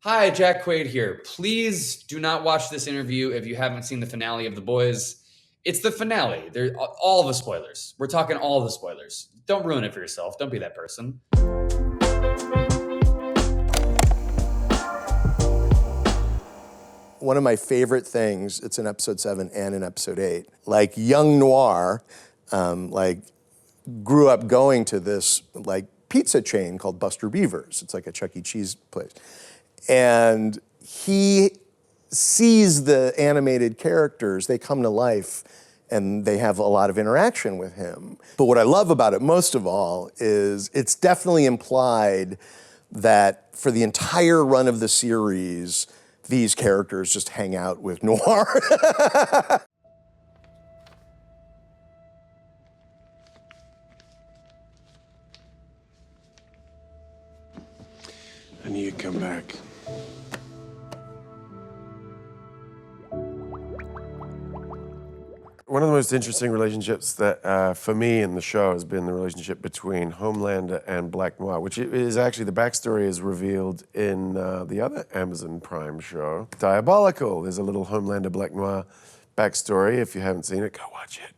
Hi, Jack Quaid here. Please do not watch this interview if you haven't seen the finale of The Boys. It's the finale. They're all the spoilers. We're talking all the spoilers. Don't ruin it for yourself. Don't be that person. One of my favorite things, it's in episode 7 and in episode 8, like young Noir, grew up going to this pizza chain called Buster Beaver's. It's like a Chuck E. Cheese place. And he sees the animated characters, they come to life and they have a lot of interaction with him. But what I love about it most of all is it's definitely implied that for the entire run of the series, these characters just hang out with Noir. I need you to come back. One of the most interesting relationships that, for me in the show, has been the relationship between Homelander and Black Noir, which is actually, the backstory is revealed in the other Amazon Prime show, Diabolical. There's a little Homelander Black Noir backstory. If you haven't seen it, go watch it.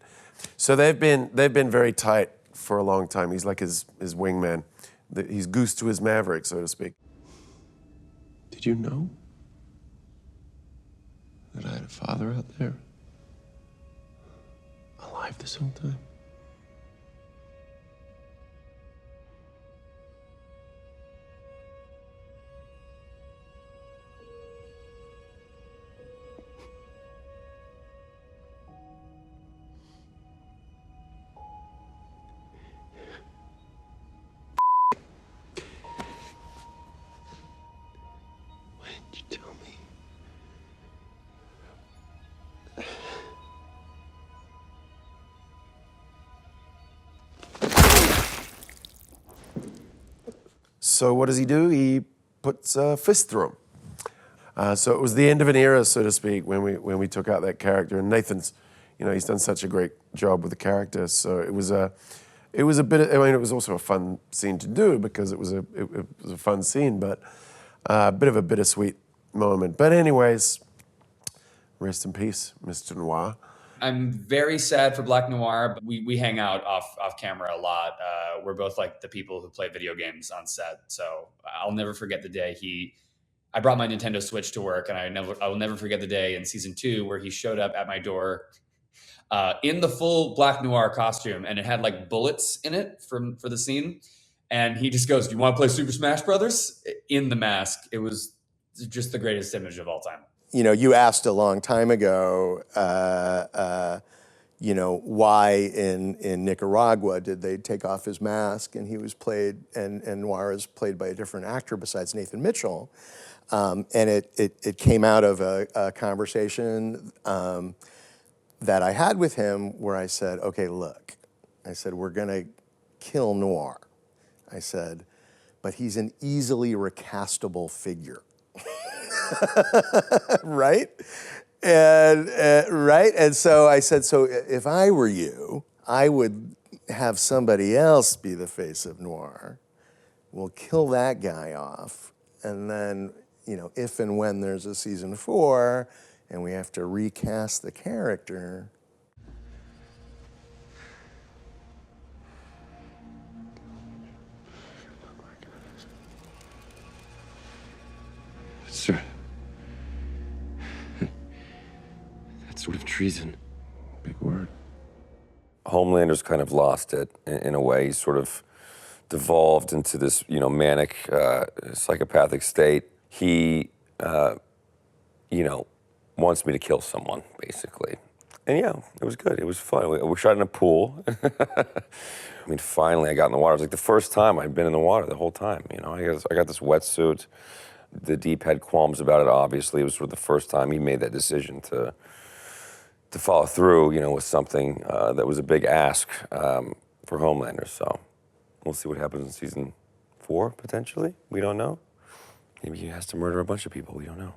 So they've been very tight for a long time. He's like his wingman. He's goose to his maverick, so to speak. Did you know that I had a father out there? Alive this whole time? Why didn't you tell me? So what does he do? He puts a fist through him. So it was the end of an era, so to speak, when we took out that character. And Nathan's, he's done such a great job with the character. So it was a bit. It was also a fun scene to do because it was a fun scene, but a bit of a bittersweet moment. But anyways, rest in peace, Mr. Noir. I'm very sad for Black Noir, but we hang out off camera a lot. We're both like the people who play video games on set. So I'll never forget the day I brought my Nintendo Switch to work, and I will never forget the day in season 2 where he showed up at my door in the full Black Noir costume, and it had like bullets in it for the scene. And he just goes, "Do you want to play Super Smash Brothers?" in the mask. It was just the greatest image of all time. You asked a long time ago, why in Nicaragua did they take off his mask, and he was played, and Noir is played by a different actor besides Nathan Mitchell. And it came out of a conversation that I had with him where I said, okay, look, I said, we're gonna kill Noir. I said, but he's an easily recastable figure. Right? And so I said, so if I were you, I would have somebody else be the face of Noir. We'll kill that guy off. And then, if and when there's a season 4 and we have to recast the character. Sir. That sort of treason. Big word. Homelander's kind of lost it in a way. He's sort of devolved into this, manic, psychopathic state. He, wants me to kill someone, basically. And yeah, it was good. It was fun. We shot in a pool. Finally I got in the water. It was like the first time I'd been in the water the whole time. I got this wetsuit. The Deep had qualms about it, obviously. It was sort of the first time he made that decision to follow through, with something that was a big ask for Homelander. So we'll see what happens in season 4, potentially. We don't know. Maybe he has to murder a bunch of people. We don't know.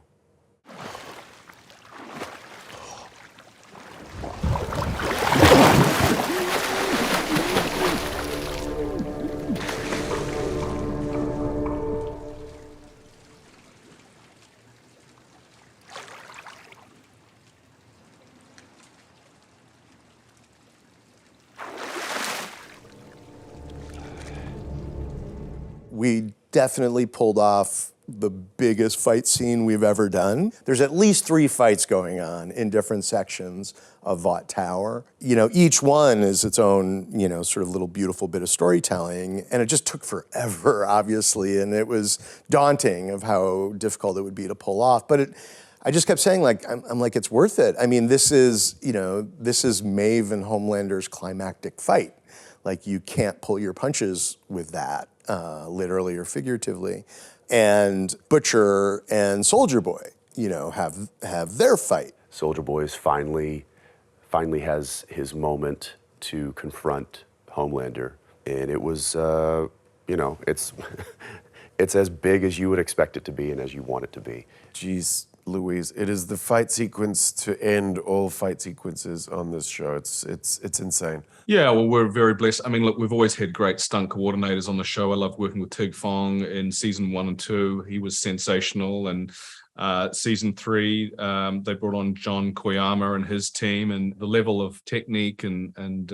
we definitely pulled off the biggest fight scene we've ever done. There's at least 3 fights going on in different sections of Vought Tower. You know, each one is its own, you know, sort of little beautiful bit of storytelling, and it just took forever, obviously, and it was daunting of how difficult it would be to pull off. But I just kept saying, like, I'm like, it's worth it. I mean, this is, you know, this is Maeve and Homelander's climactic fight. Like, you can't pull your punches with that, literally or figuratively. And Butcher and Soldier Boy, you know, have their fight. Soldier Boy finally has his moment to confront Homelander, and it was, you know, it's it's as big as you would expect it to be and as you want it to be. Jeez Louise, it is the fight sequence to end all fight sequences on this show. It's insane. Yeah, well, we're very blessed. I mean, look, we've always had great stunt coordinators on the show. I loved working with Tig Fong in season 1 and 2. He was sensational. And season 3, they brought on John Koyama and his team, and the level of technique and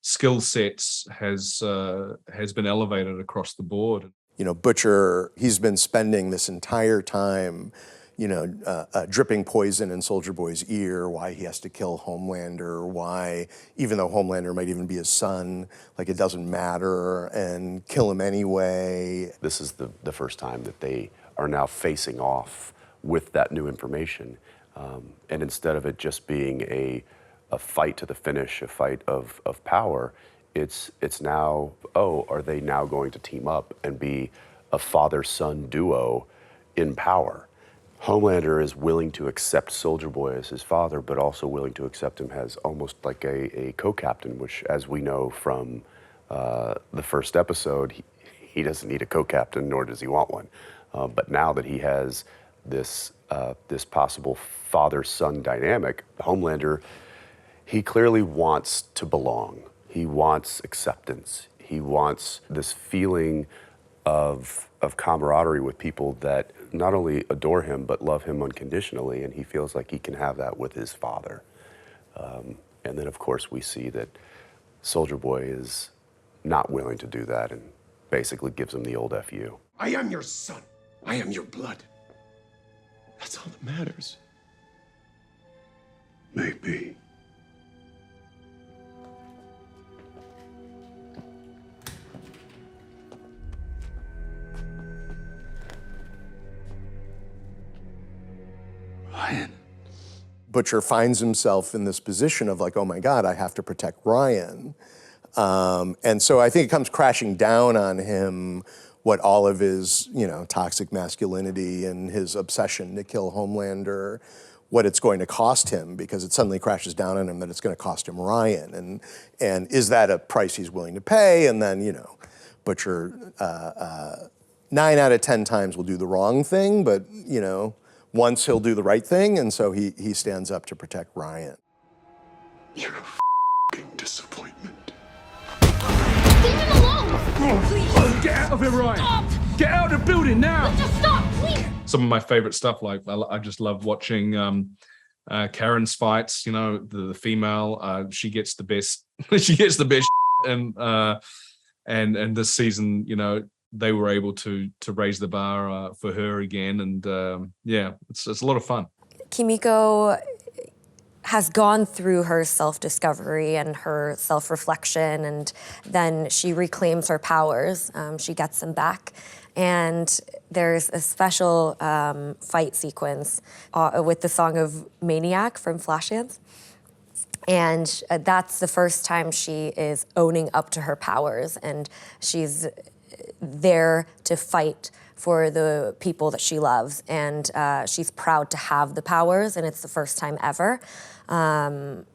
skill sets has been elevated across the board. You know, Butcher, he's been spending this entire time, you know, dripping poison in Soldier Boy's ear, why he has to kill Homelander, why, even though Homelander might even be his son, like, it doesn't matter, and kill him anyway. This is the first time that they are now facing off with that new information. And instead of it just being a fight to the finish, a fight of power, it's now, oh, are they now going to team up and be a father-son duo in power? Homelander is willing to accept Soldier Boy as his father, but also willing to accept him as almost like a co-captain, which, as we know from the first episode, he doesn't need a co-captain, nor does he want one. But now that he has this possible father-son dynamic, Homelander, he clearly wants to belong. He wants acceptance. He wants this feeling of camaraderie with people that not only adore him, but love him unconditionally, and he feels like he can have that with his father. And then, of course, we see that Soldier Boy is not willing to do that and basically gives him the old F.U. I am your son. I am your blood. That's all that matters. Maybe. Ryan. Butcher finds himself in this position of, like, oh my God, I have to protect Ryan. And so I think it comes crashing down on him, what all of his, you know, toxic masculinity and his obsession to kill Homelander, what it's going to cost him, because it suddenly crashes down on him that it's going to cost him Ryan. And is that a price he's willing to pay? And then, you know, Butcher 9 out of 10 times will do the wrong thing, but, you know, once he'll do the right thing, and so he stands up to protect Ryan. You're a f***ing disappointment. Leave him alone! Please! Get out of here, Ryan! Stop! Get out of the building now! Just stop, please! Some of my favorite stuff, like I just love watching Karen's fights. You know, the female, she gets the best. She gets the best, and this season, you know, they were able to raise the bar for her again, and yeah, it's a lot of fun. Kimiko has gone through her self-discovery and her self-reflection, and then she reclaims her powers. She gets them back. And there's a special fight sequence with the song of Maniac from Flashdance. And that's the first time she is owning up to her powers, and she's there to fight for the people that she loves, and she's proud to have the powers, and it's the first time ever. And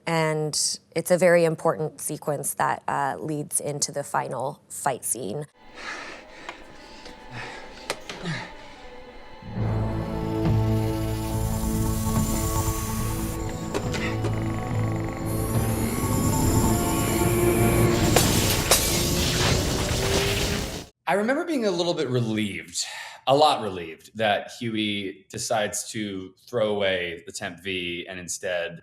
it's a very important sequence that leads into the final fight scene. I remember being a little bit relieved, a lot relieved, that Hughie decides to throw away the Temp V and instead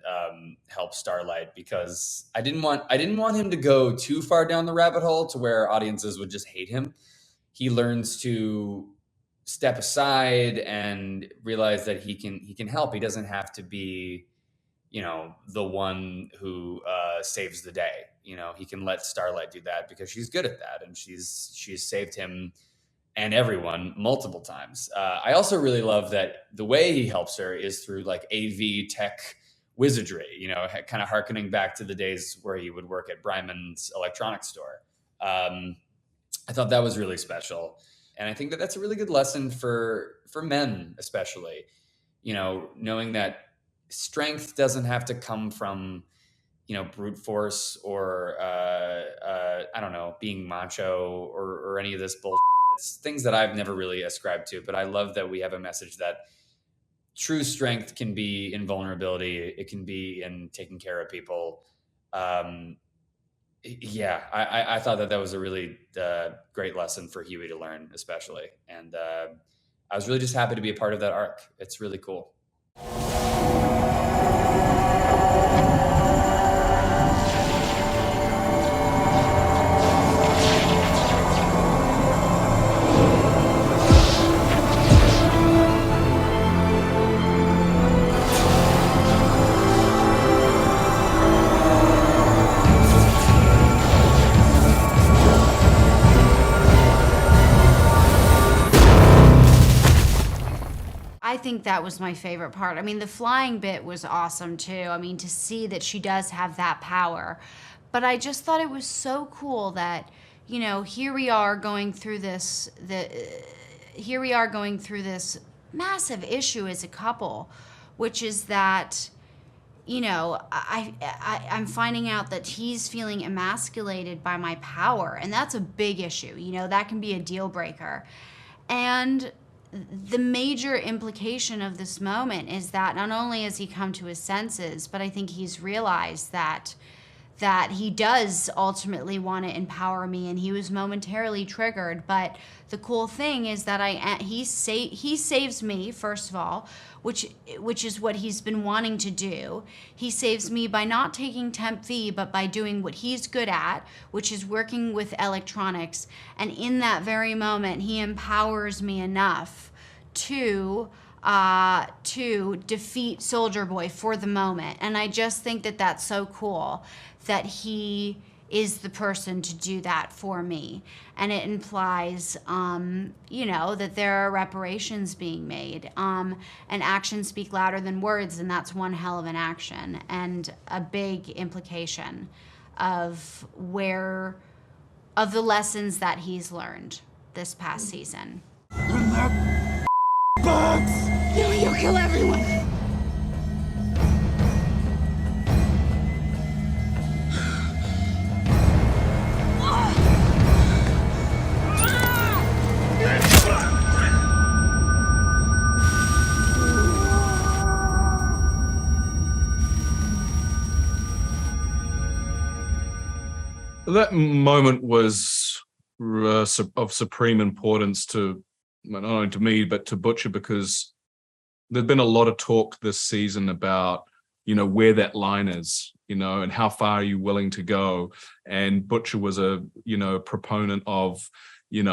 help Starlight, because I didn't want him to go too far down the rabbit hole to where audiences would just hate him. he learns to step aside and realize that he can help. He doesn't have to be, the one who saves the day. He can let Starlight do that because she's good at that, and she's saved him and everyone multiple times. I also really love that the way he helps her is through like AV tech wizardry, kind of hearkening back to the days where he would work at Bryman's electronics store. I thought that was really special. And I think that that's a really good lesson for men, especially, knowing that strength doesn't have to come from, brute force or, I don't know, being macho or any of this bullshit. It's things that I've never really ascribed to, but I love that we have a message that true strength can be in vulnerability. It can be in taking care of people. I thought that was a really great lesson for Hughie to learn, especially. And I was really just happy to be a part of that arc. It's really cool. I think that was my favorite part. I mean, the flying bit was awesome too. I mean, to see that she does have that power. But I just thought it was so cool that, here we are going through this massive issue as a couple, which is that, I'm finding out that he's feeling emasculated by my power, and that's a big issue. That can be a deal breaker. And the major implication of this moment is that not only has he come to his senses, but I think he's realized that he does ultimately want to empower me, and he was momentarily triggered. But the cool thing is that he saves me, first of all, which is what he's been wanting to do. He saves me by not taking Temp V, but by doing what he's good at, which is working with electronics. And in that very moment, he empowers me enough to defeat Soldier Boy for the moment. And I just think that that's so cool that he is the person to do that for me. And it implies, that there are reparations being made. And actions speak louder than words, and that's one hell of an action. And a big implication of the lessons that he's learned this past season. You'll kill everyone. That moment was of supreme importance to not only to me, but to Butcher, because there's been a lot of talk this season about, where that line is, and how far are you willing to go. And Butcher was a proponent of, we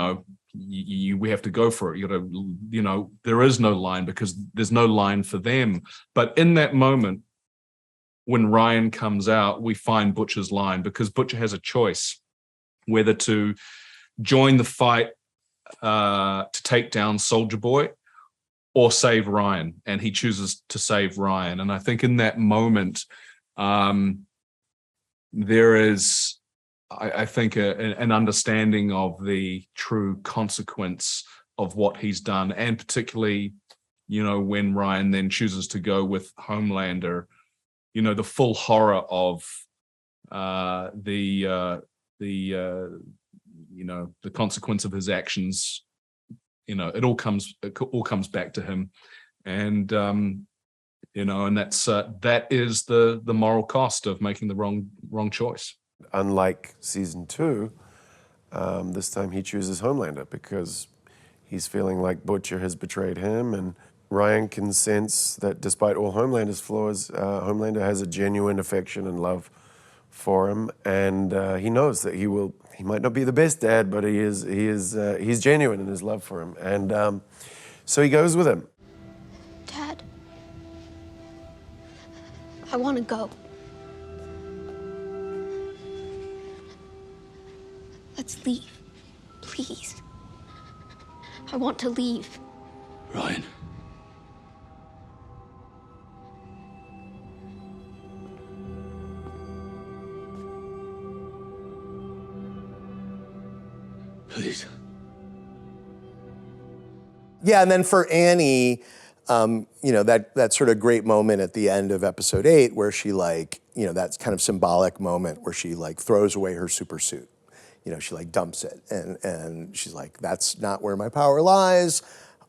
have to go for it. There is no line because there's no line for them. But in that moment, when Ryan comes out, we find Butcher's line, because Butcher has a choice whether to join the fight to take down Soldier Boy or save Ryan, and he chooses to save Ryan. And I think in that moment, there is, I think, an understanding of the true consequence of what he's done, and particularly, when Ryan then chooses to go with Homelander, the full horror of the consequence of his actions. It all comes back to him, and and that is the moral cost of making the wrong choice. Unlike season 2, this time he chooses Homelander because he's feeling like Butcher has betrayed him, and Ryan can sense that despite all Homelander's flaws, Homelander has a genuine affection and love for him, and he knows that he might not be the best dad, but he's genuine in his love for him, and so he goes with him. Dad, I want to go. Let's leave, please. I want to leave. Ryan. Please. Yeah, and then for Annie, that sort of great moment at the end of episode 8 where she that kind of symbolic moment where she throws away her super suit. She dumps it and she's like, that's not where my power lies.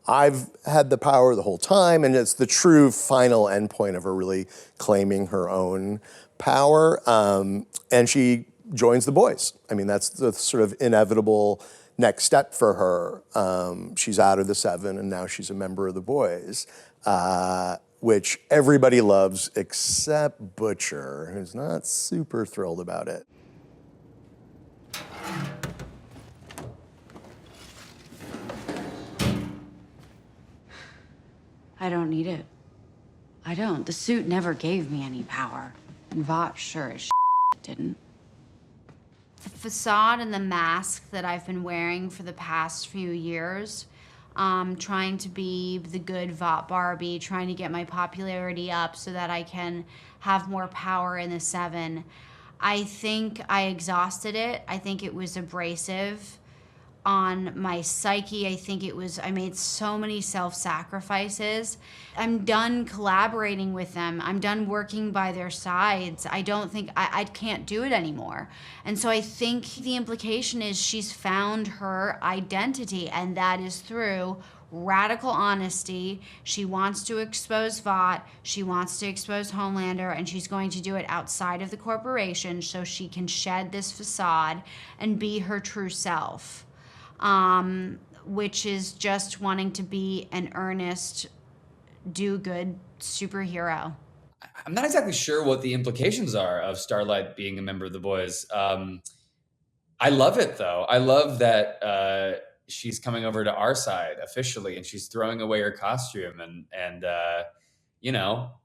I've had the power the whole time, and it's the true final endpoint of her really claiming her own power. And she joins the boys. I mean, that's the sort of inevitable next step for her. She's out of the 7, and now she's a member of the boys, which everybody loves except Butcher, who's not super thrilled about it. I don't need it. I don't. The suit never gave me any power. And Vought sure as didn't. The facade and the mask that I've been wearing for the past few years, trying to be the good Vought Barbie, trying to get my popularity up so that I can have more power in the 7. I think I exhausted it. I think it was abrasive on my psyche. I made so many self-sacrifices. I'm done collaborating with them. I'm done working by their sides. I don't think, I can't do it anymore. And so I think the implication is she's found her identity, and that is through radical honesty. She wants to expose Vought, she wants to expose Homelander, and she's going to do it outside of the corporation so she can shed this facade and be her true self. Which is just wanting to be an earnest, do-good superhero. I'm not exactly sure what the implications are of Starlight being a member of the boys. I love it, though. I love that she's coming over to our side officially, and she's throwing away her costume and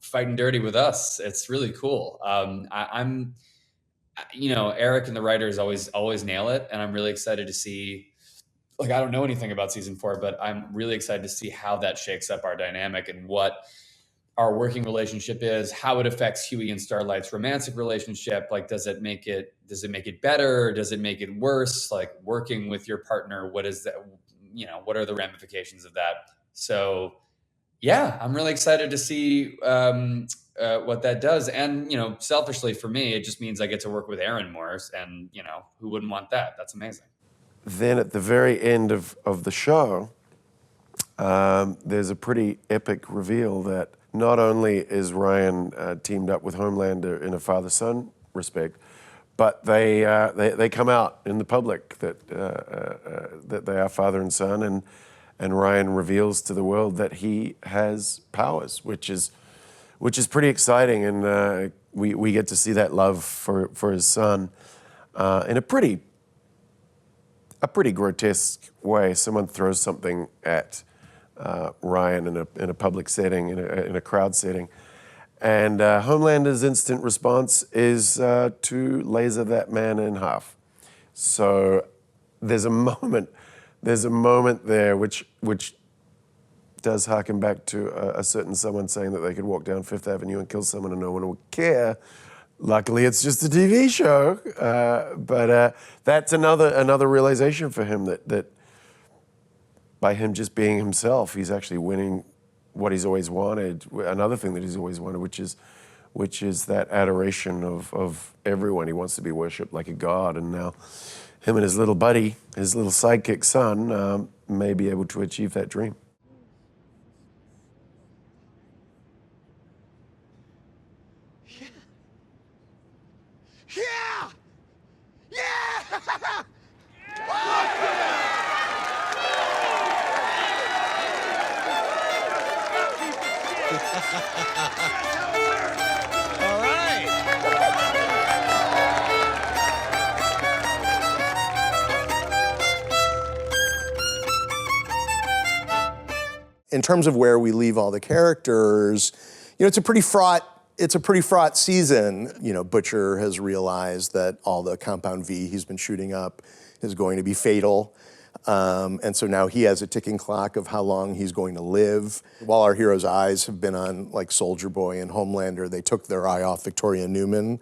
fighting dirty with us. It's really cool. I'm Eric and the writers always nail it, and I'm really excited to see. I don't know anything about season 4, but I'm really excited to see how that shakes up our dynamic and what our working relationship is, how it affects Hughie and Starlight's romantic relationship. Does it make it better? Does it make it worse? Working with your partner, what is that? What are the ramifications of that? So yeah, I'm really excited to see what that does. And, selfishly for me, it just means I get to work with Aaron more, and, who wouldn't want that? That's amazing. Then at the very end of the show, there's a pretty epic reveal that not only is Ryan teamed up with Homelander in a father-son respect, but they come out in the public that they are father and son, and Ryan reveals to the world that he has powers, which is pretty exciting, and we get to see that love for his son in a pretty grotesque way. Someone throws something at Ryan in a public setting, in a crowd setting, and Homelander's instant response is to laser that man in half. So there's a moment there which does harken back to a certain someone saying that they could walk down Fifth Avenue and kill someone and no one would care. Luckily, it's just a TV show, but that's another realization for him that by him just being himself, he's actually winning what he's always wanted. Another thing that he's always wanted, which is that adoration of everyone. He wants to be worshipped like a god, and now him and his little buddy, his little sidekick son, may be able to achieve that dream. Yeah! Yeah! All right. in terms of where we leave all the characters, it's a pretty fraught season. Butcher has realized that all the Compound V he's been shooting up is going to be fatal. And so now he has a ticking clock of how long he's going to live. While our heroes' eyes have been on like Soldier Boy and Homelander, they took their eye off Victoria Newman,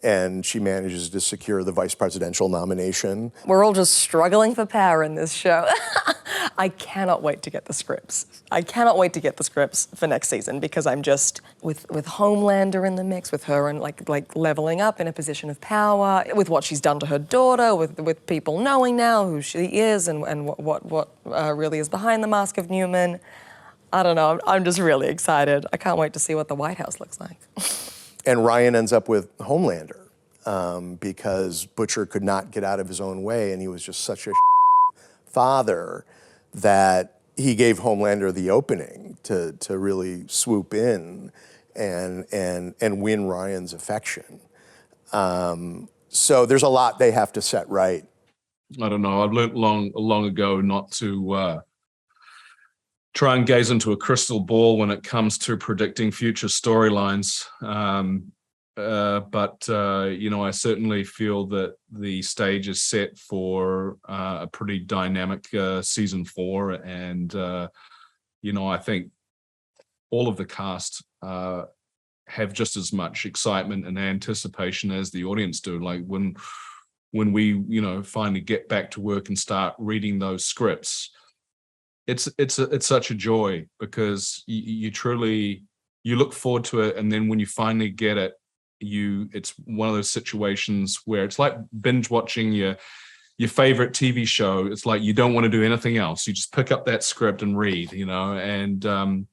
and she manages to secure the vice presidential nomination. We're all just struggling for power in this show. I cannot wait to get the scripts. I cannot wait to get the scripts for next season, because I'm just, with Homelander in the mix, with her and like leveling up in a position of power, with what she's done to her daughter, with people knowing now who she is and what really is behind the mask of Newman. I don't know, I'm just really excited. I can't wait to see what the White House looks like. And Ryan ends up with Homelander because Butcher could not get out of his own way, and he was just such a father that he gave Homelander the opening to really swoop in and win Ryan's affection. So there's a lot they have to set right. I don't know. I've learned long ago not to try and gaze into a crystal ball when it comes to predicting future storylines. But I certainly feel that the stage is set for a pretty dynamic season 4. And, I think all of the cast have just as much excitement and anticipation as the audience do. Like when we, finally get back to work and start reading those scripts, it's such a joy, because you truly look forward to it, and then when you finally get it, it's one of those situations where it's like binge watching your favorite TV show. It's like you don't want to do anything else. You just pick up that script and read, and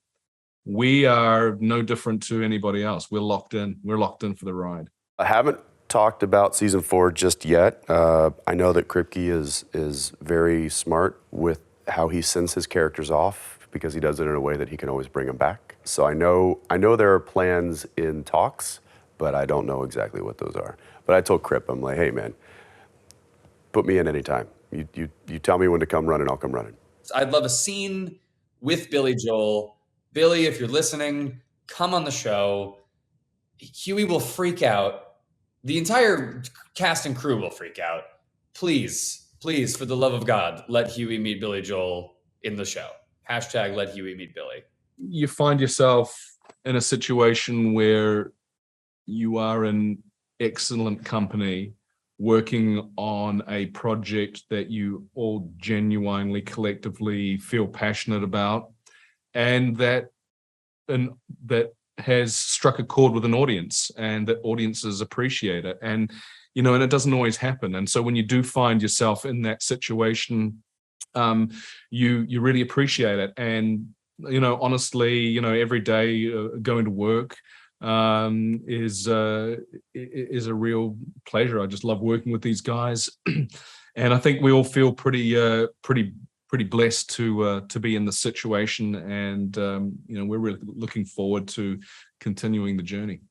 we are no different to anybody else. We're locked in. We're locked in for the ride. I haven't talked about season 4 just yet. I know that Kripke is very smart with how he sends his characters off, because he does it in a way that he can always bring them back. So I know there are plans in talks, but I don't know exactly what those are. But I told Crip, I'm like, hey man, put me in anytime. You tell me when to come running, I'll come running. I'd love a scene with Billy Joel. Billy, if you're listening, come on the show. Hughie will freak out. The entire cast and crew will freak out. Please, for the love of God, let Hughie meet Billy Joel in the show. Hashtag let Hughie meet Billy. You find yourself in a situation where you are in excellent company, working on a project that you all genuinely, collectively feel passionate about, and that has struck a chord with an audience, and that audiences appreciate it. And and it doesn't always happen. And so when you do find yourself in that situation, you really appreciate it. And honestly, every day going to work is a real pleasure. I just love working with these guys, and I think we all feel pretty blessed to be in this situation. And we're really looking forward to continuing the journey.